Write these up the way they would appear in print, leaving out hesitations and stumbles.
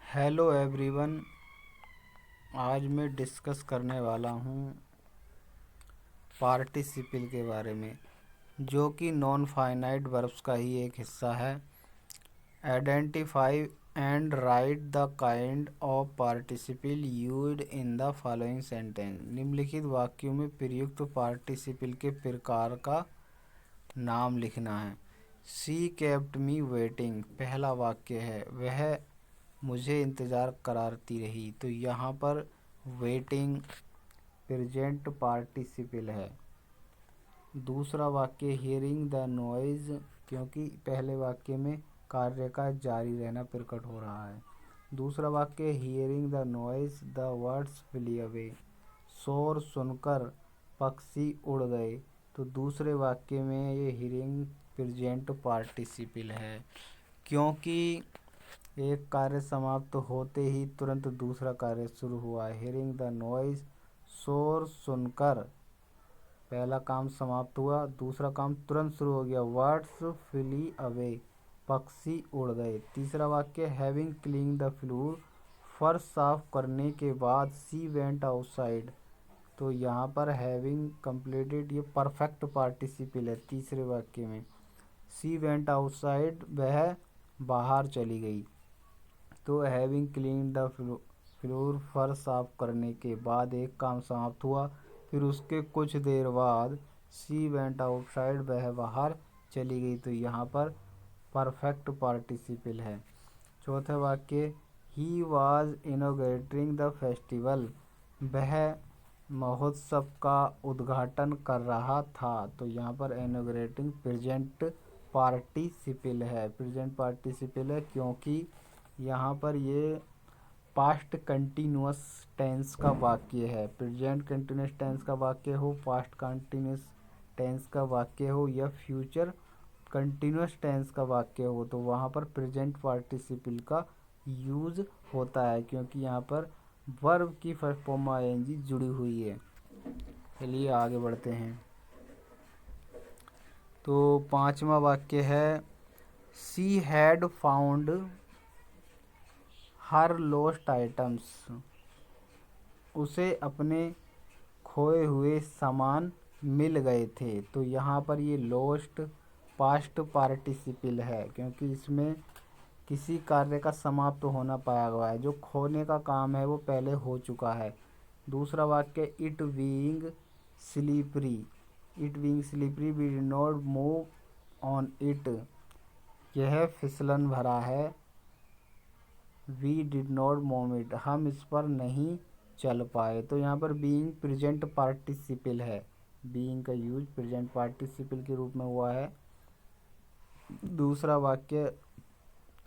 Hello everyone. आज मैं discuss करने वाला हूँ पार्टिसिपल के बारे में, जो कि नॉन फाइनाइट वर्ब्स का ही एक हिस्सा है। Identify and right the kind of participle used in the following sentence. निम्नलिखित वाक्यों में प्रयुक्त पार्टिसिपल के प्रकार का नाम लिखना है। शी केप्ट मी वेटिंग पहला वाक्य है, वह मुझे इंतज़ार कराती रही। तो यहाँ पर वेटिंग प्रेजेंट पार्टिसिपल है। दूसरा वाक्य हियरिंग द नॉइज़, क्योंकि पहले वाक्य में कार्य का जारी रहना प्रकट हो रहा है। दूसरा वाक्य hearing the noise the words flee away, शोर सुनकर पक्षी उड़ गए। तो दूसरे वाक्य में ये हियरिंग प्रेजेंट पार्टिसिपल है, क्योंकि एक कार्य समाप्त होते ही तुरंत दूसरा कार्य शुरू हुआ है। हियरिंग द नॉइज़, शोर सुनकर पहला काम समाप्त हुआ, दूसरा काम तुरंत शुरू हो गया। वर्ड्स फ्ली अवे, पक्षी उड़ गए। तीसरा वाक्य हैविंग क्लीन द फ्लोर, फर्श साफ करने के बाद सी वेंट आउटसाइड। तो यहाँ पर हैविंग कंप्लीटेड ये परफेक्ट पार्टिसिपल है। तीसरे वाक्य में सी वेंट आउटसाइड, वह बाहर चली गई। तो हैविंग क्लीन द फ्लोर, फर्श साफ करने के बाद एक काम समाप्त हुआ, फिर उसके कुछ देर बाद सी वेंट आउटसाइड, वह बाहर चली गई। तो यहाँ पर परफेक्ट पार्टिसिपल है। चौथा वाक्य he was inaugurating the festival, वह महोत्सव का उद्घाटन कर रहा था। तो यहाँ पर इनॉग्रेटिंग प्रेजेंट पार्टिसिपल है। प्रेजेंट पार्टिसिपल है क्योंकि यहाँ पर ये पास्ट कंटिन्यूअस टेंस का वाक्य है। प्रेजेंट कंटिन्यूअस टेंस का वाक्य हो, पास्ट कंटिन्यूअस टेंस का वाक्य हो या फ्यूचर कंटिन्यूअस टेंस का वाक्य हो, तो वहाँ पर प्रेजेंट पार्टिसिपल का यूज होता है, क्योंकि यहाँ पर वर्ब की फर्स्ट फॉर्म आईएनजी जुड़ी हुई है। चलिए आगे बढ़ते हैं। तो पांचवा वाक्य है she had found her lost items, उसे अपने खोए हुए सामान मिल गए थे। तो यहाँ पर ये लोस्ट पास्ट पार्टिसिपल है, क्योंकि इसमें किसी कार्य का समाप्त होना पाया हुआ है। जो खोने का काम है वो पहले हो चुका है। दूसरा वाक्य it being slippery, it being slippery we did not move on it, यह फिसलन भरा है। We did not move it, हम इस पर नहीं चल पाए। तो यहाँ पर बीइंग प्रेजेंट पार्टिसिपल है। बीइंग का यूज प्रेजेंट पार्टिसिपल के रूप में हुआ है। दूसरा वाक्य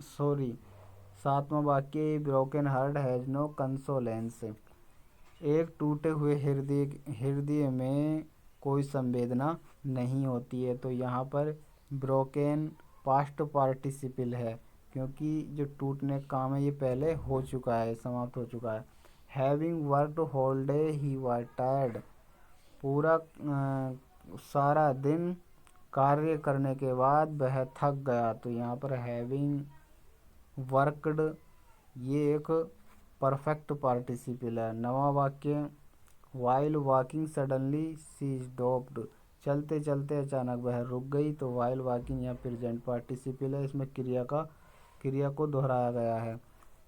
सातवां वाक्य broken heart has no consolence, एक टूटे हुए हृदय में कोई संवेदना नहीं होती है। तो यहाँ पर ब्रोकन पास्ट पार्टिसिपल है, क्योंकि जो टूटने का काम है ये पहले हो चुका है, समाप्त हो चुका है। Having worked whole day he was tired, पूरा सारा दिन कार्य करने के बाद वह थक गया। तो यहाँ पर हैविंग वर्कड ये एक परफेक्ट पार्टिसिपल है। नवा वाक्य while walking suddenly she stopped, चलते चलते अचानक वह रुक गई। तो वाइल वॉकिंग यहाँ प्रेजेंट पार्टिसिपल है, इसमें क्रिया को दोहराया गया है।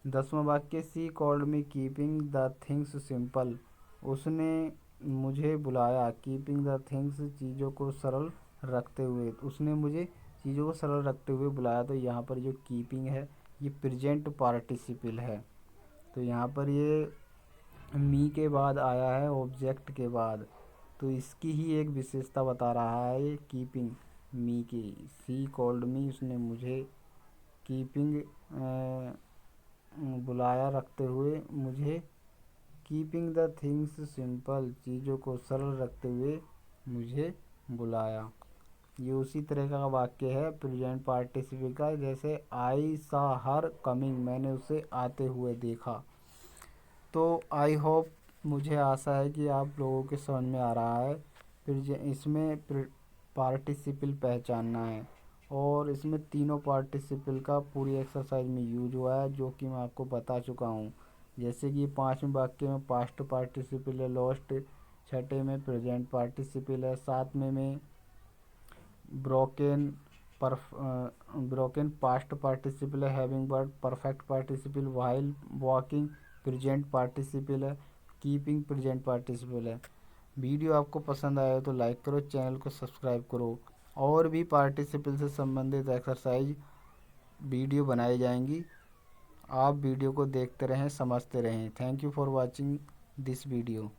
10वां वाक्य she called me keeping the things simple, उसने मुझे बुलाया। कीपिंग द थिंग्स चीज़ों को सरल रखते हुए, उसने मुझे चीज़ों को सरल रखते हुए बुलाया। तो यहाँ पर जो कीपिंग है ये प्रेजेंट पार्टिसिपल है। तो यहाँ पर ये मी के बाद आया है, ऑब्जेक्ट के बाद। तो इसकी ही एक विशेषता बता रहा है ये कीपिंग मी की। सी कॉल्ड मी, उसने मुझे कीपिंग बुलाया, रखते हुए मुझे। कीपिंग द थिंग्स सिंपल, चीज़ों को सरल रखते हुए मुझे बुलाया। ये उसी तरह का वाक्य है प्रेजेंट पार्टिसिपल का, जैसे आई सा हर कमिंग, मैंने उसे आते हुए देखा। तो आई होप, मुझे आशा है कि आप लोगों के समझ में आ रहा है। फिर इसमें पार्टिसिपल पहचानना है। और इसमें तीनों पार्टिसिपल का पूरी एक्सरसाइज में यूज हुआ है, जो कि मैं आपको बता चुका हूँ। जैसे कि पाँचवें वाक्य में पास्ट पार्टिसिपल है लॉस्ट, छठे में प्रेजेंट पार्टिसिपल है, सातवें में ब्रोकन ब्रोकन पास्ट पार्टिसिपल है having word, perfect participle while walking present participle है, कीपिंग प्रेजेंट पार्टिसिपल है। वीडियो आपको पसंद आया तो लाइक करो, चैनल को सब्सक्राइब करो। और भी पार्टिसिपल से संबंधित एक्सरसाइज वीडियो बनाई जाएंगी। आप वीडियो को देखते रहें, समझते रहें। Thank you for watching this video.